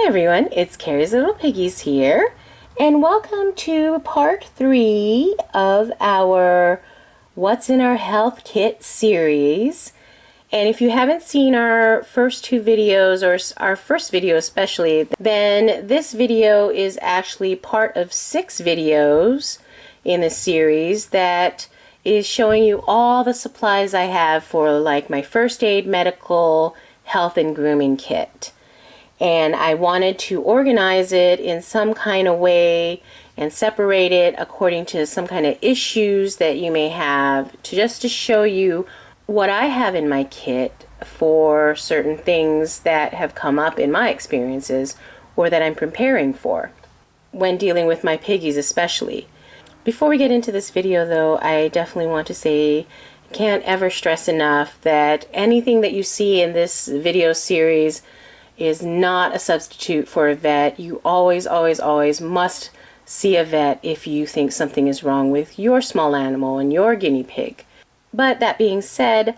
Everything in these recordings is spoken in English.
Hi everyone, it's Carrie's Little Piggies here, and welcome to part 3 of our What's in Our Health Kit series. And if you haven't seen our first 2 videos, or our first video especially, then this video is actually part of 6 videos in the series that is showing you all the supplies I have for like my first aid, medical, health, and grooming kit. And I wanted to organize it in some kind of way and separate it according to some kind of issues that you may have, just to show you what I have in my kit for certain things that have come up in my experiences or that I'm preparing for when dealing with my piggies especially. Before we get into this video though, I definitely want to say I can't ever stress enough that anything that you see in this video series is not a substitute for a vet. You always must see a vet if you think something is wrong with your small animal and your guinea pig. But that being said,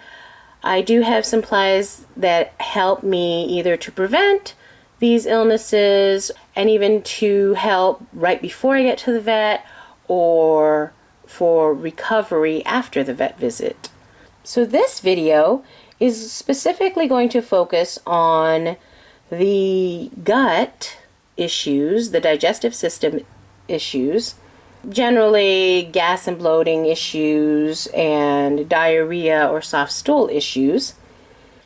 I do have supplies that help me either to prevent these illnesses and even to help right before I get to the vet or for recovery after the vet visit. So this video is specifically going to focus on the gut issues, the digestive system issues, generally gas and bloating issues and diarrhea or soft stool issues.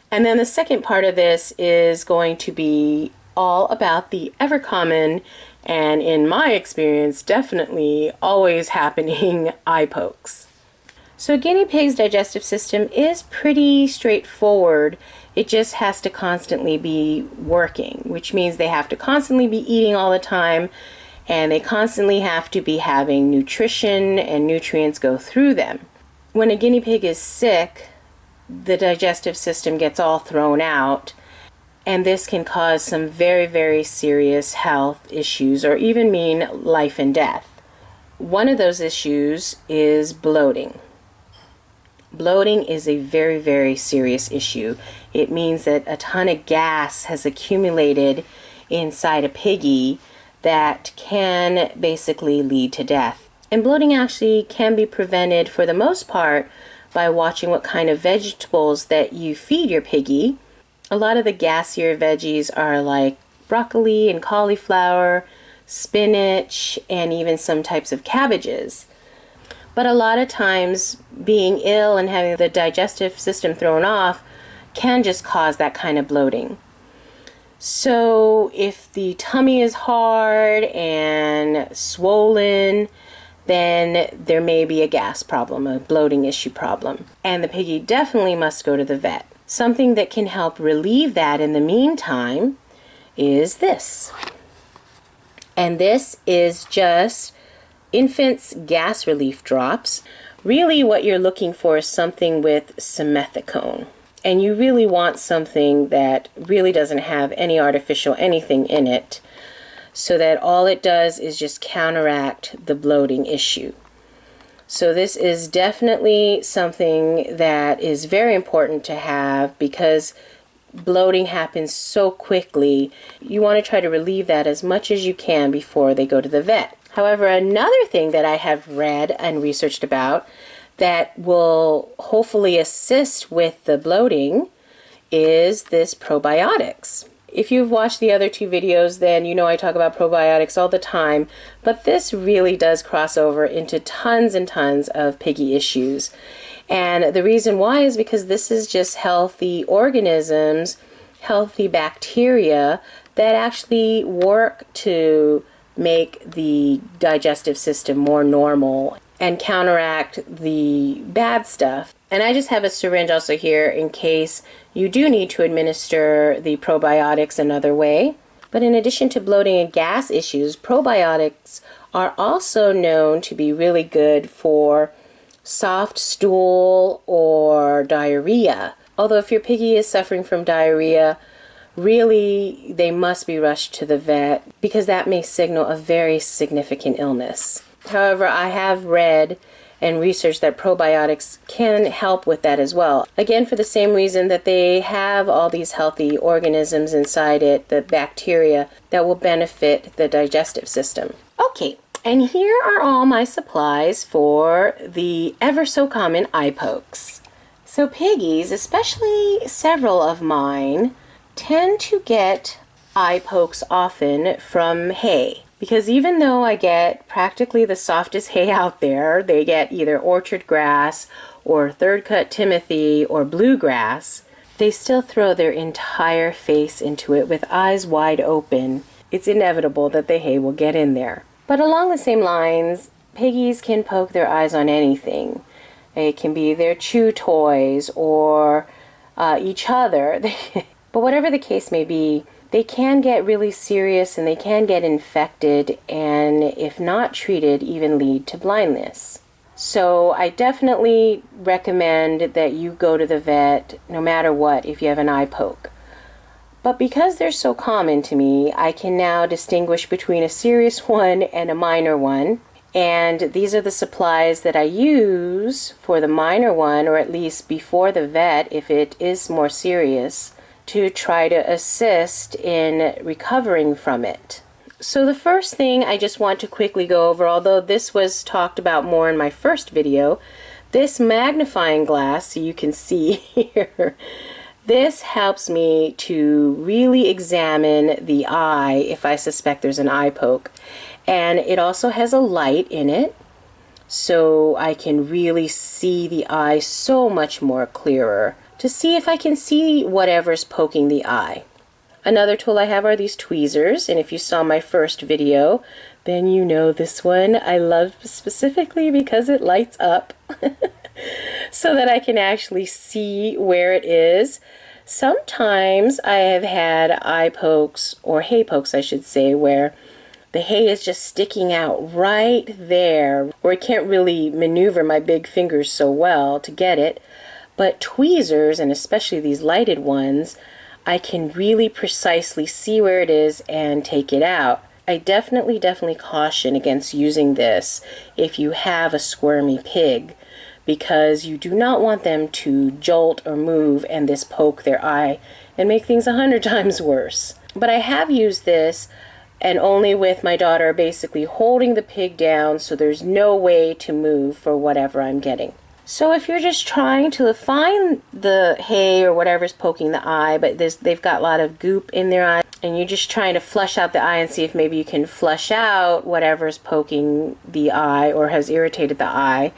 And then the second part of this is going to be all about the ever common and, in my experience, definitely always happening eye pokes. So a guinea pig's digestive system is pretty straightforward. It just has to constantly be working, which means they have to constantly be eating all the time, and they constantly have to be having nutrition and nutrients go through them. When a guinea pig is sick, the digestive system gets all thrown out, and this can cause some very serious health issues or even mean life and death. One of those issues is bloating. Bloating is a very serious issue. It means that a ton of gas has accumulated inside a piggy that can basically lead to death. And bloating actually can be prevented for the most part by watching what kind of vegetables that you feed your piggy. A lot of the gassier veggies are like broccoli and cauliflower, spinach, and even some types of cabbages. But a lot of times being ill and having the digestive system thrown off can just cause that kind of bloating. So if the tummy is hard and swollen, then there may be a gas problem, a bloating issue problem. And the piggy definitely must go to the vet. Something that can help relieve that in the meantime is this. And this is just infant's gas relief drops. Really what you're looking for is something with simethicone. And you really want something that really doesn't have any artificial anything in it, so that all it does is just counteract the bloating issue. So this is definitely something that is very important to have because bloating happens so quickly. You want to try to relieve that as much as you can before they go to the vet. However, another thing that I have read and researched about that will hopefully assist with the bloating is this probiotics. If you've watched the other 2 videos, then you know I talk about probiotics all the time, but this really does cross over into tons and tons of piggy issues. And the reason why is because this is just healthy organisms, healthy bacteria that actually work to make the digestive system more normal and counteract the bad stuff. And I just have a syringe also here in case you do need to administer the probiotics another way. But in addition to bloating and gas issues, probiotics are also known to be really good for soft stool or diarrhea. Although if your piggy is suffering from diarrhea, really they must be rushed to the vet because that may signal a very significant illness. However, I have read and research that probiotics can help with that as well. Again, for the same reason that they have all these healthy organisms inside it, the bacteria, that will benefit the digestive system. Okay, and here are all my supplies for the ever so common eye pokes. So piggies, especially several of mine, tend to get eye pokes often from hay. Because even though I get practically the softest hay out there, they get either orchard grass or third cut timothy or bluegrass, they still throw their entire face into it with eyes wide open. It's inevitable that the hay will get in there. But along the same lines, piggies can poke their eyes on anything. It can be their chew toys or each other. But whatever the case may be, they can get really serious and they can get infected, and if not treated, even lead to blindness. So I definitely recommend that you go to the vet no matter what if you have an eye poke. But because they're so common to me, I can now distinguish between a serious one and a minor one. And these are the supplies that I use for the minor one, or at least before the vet if it is more serious, to try to assist in recovering from it. So the first thing I just want to quickly go over, although this was talked about more in my first video, this magnifying glass, so you can see here, this helps me to really examine the eye if I suspect there's an eye poke. And it also has a light in it, so I can really see the eye so much more clearer to see if I can see whatever's poking the eye. Another tool I have are these tweezers, and if you saw my first video, then you know this one I love specifically because it lights up so that I can actually see where it is. Sometimes I have had eye pokes, or hay pokes I should say, where the hay is just sticking out right there, where I can't really maneuver my big fingers so well to get it. But tweezers, and especially these lighted ones, I can really precisely see where it is and take it out. I definitely caution against using this if you have a squirmy pig, because you do not want them to jolt or move and this poke their eye and make things 100 times worse. But I have used this, and only with my daughter basically holding the pig down so there's no way to move for whatever I'm getting. So if you're just trying to find the hay or whatever's poking the eye, but they've got a lot of goop in their eye, and you're just trying to flush out the eye and see if maybe you can flush out whatever's poking the eye or has irritated the eye,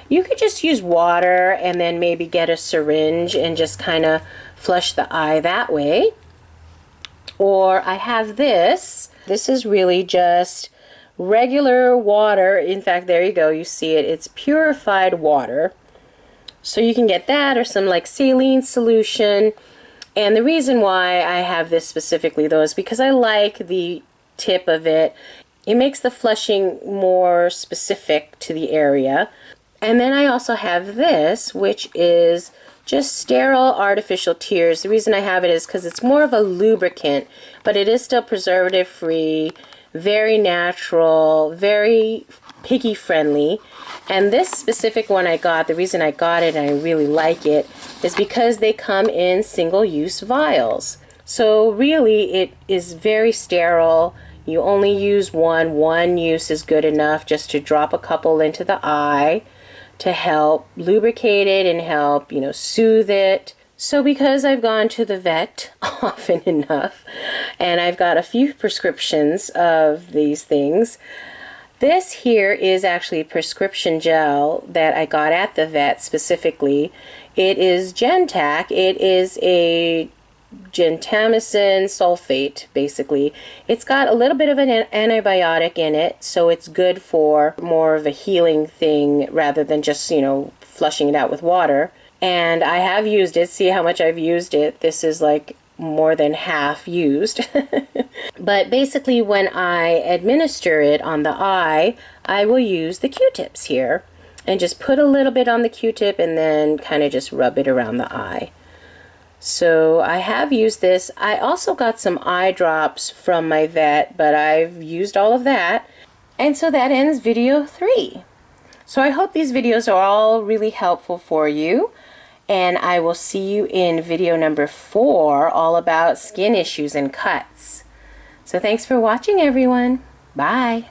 you could just use water and then maybe get a syringe and just kind of flush the eye that way. Or I have this. This is really just regular water. In fact, there you go, you see it. It's purified water. So you can get that or some like saline solution. And the reason why I have this specifically though is because I like the tip of it. It makes the flushing more specific to the area. And then I also have this, which is just sterile artificial tears. The reason I have it is because it's more of a lubricant, but it is still preservative free, very natural, very piggy friendly. And this specific one I got, the reason I got it and I really like it is because they come in single-use vials. So really it is very sterile. You only use one use is good enough just to drop a couple into the eye to help lubricate it and help, soothe it. So because I've gone to the vet often enough and I've got a few prescriptions of these things, this here is actually prescription gel that I got at the vet specifically. It is Gentac. It is a gentamicin sulfate, basically. It's got a little bit of an antibiotic in it, so it's good for more of a healing thing rather than just, flushing it out with water. And I have used it. See how much I've used it. This is like more than half used. But basically when I administer it on the eye, I will use the Q-tips here and just put a little bit on the Q-tip and then kind of just rub it around the eye. So I have used this. I also got some eye drops from my vet, but I've used all of that. And so that ends video 3. So I hope these videos are all really helpful for you. And I will see you in video number 4, all about skin issues and cuts. So thanks for watching, everyone. Bye.